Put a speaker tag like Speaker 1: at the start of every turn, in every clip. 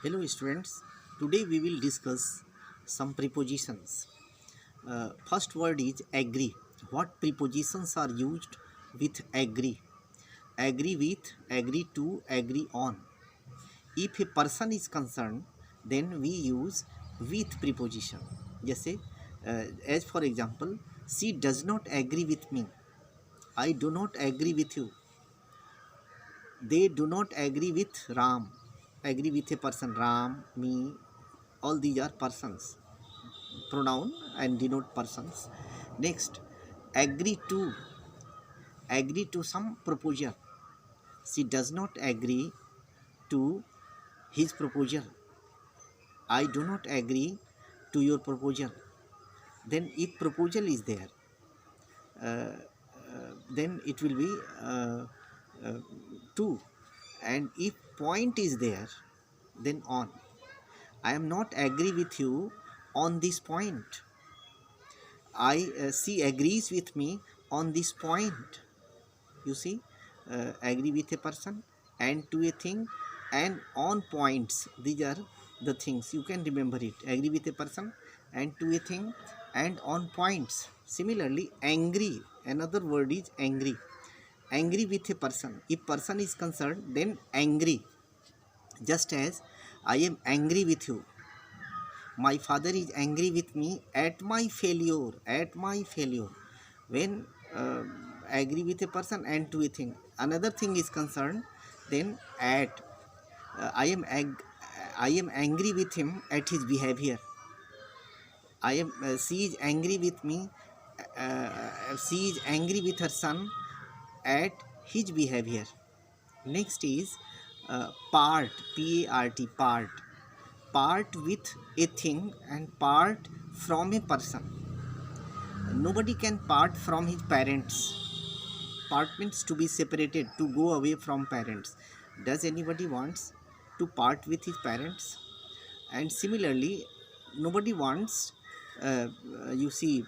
Speaker 1: Hello students, today we will discuss some prepositions. First word is agree. What prepositions are used with agree? Agree with, agree to, agree on. If a person is concerned, then we use with preposition. जैसे as for example, she does not agree with me. I do not agree with you. They do not agree with Ram. Agree with a person, Ram, me, all these are persons, pronoun and denote persons. Next, agree to some proposal. She does not agree to his proposal. I do not agree to your proposal. Then if proposal is there, then it will be uh, to, and if point is there, then on. I am not agree with you on this point. She agrees with me on this point. You see, agree with a person and to a thing and on points. These are the things you can remember it. Agree with a person and to a thing and on points. Similarly, angry. Another word is angry. Angry with a person. If person is concerned, then angry. Just as I am angry with you. My father is angry with me at my failure. At my failure. When agree with a person and to a thing, another thing is concerned, then at I am I am angry with him at his behavior. I am she is angry with me. She is angry with her son at his behavior. Next is part, P-A-R-T, part with a thing and part from a person. Nobody can part from his parents. Part means to be separated, to go away from parents. Does anybody wants to part with his parents? And similarly, nobody wants you see,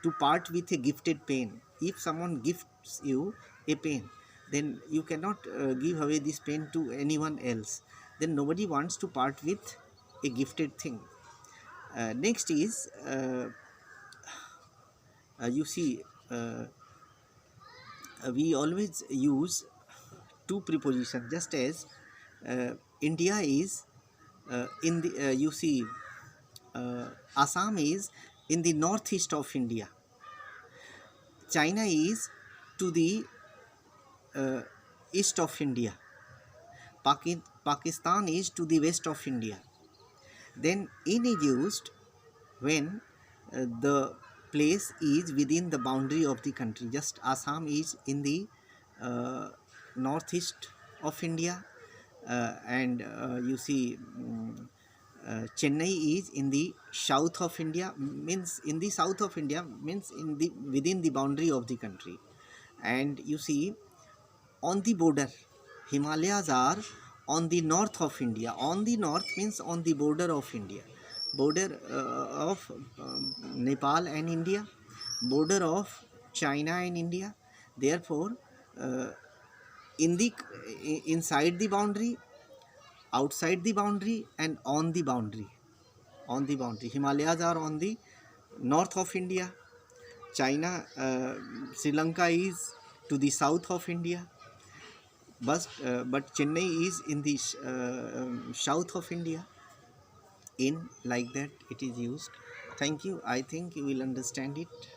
Speaker 1: to part with a gifted pen. If someone gifts you a pen, then you cannot give away this pen to anyone else. Then nobody wants to part with a gifted thing. Next is you see, we always use two prepositions, just as India is in the you see, Assam is in the northeast of India. China is to the uh, east of India. Pakistan is to the west of India. Then in is used when the place is within the boundary of the country. Just Assam is in the uh, northeast of India, and you see, Chennai is in the south of India, means in the south of India, means in the within the boundary of the country. And you see, on the border, Himalayas are on the north of India. On the north means on the border of India, border of Nepal and India, border of China and India. Therefore, uh, in the inside the boundary, outside the boundary, and on the boundary. On the boundary, Himalayas are on the north of India. China, Sri Lanka is to the south of India. But Chennai is in the south of India. In like that it is used. Thank you. I think you will understand it.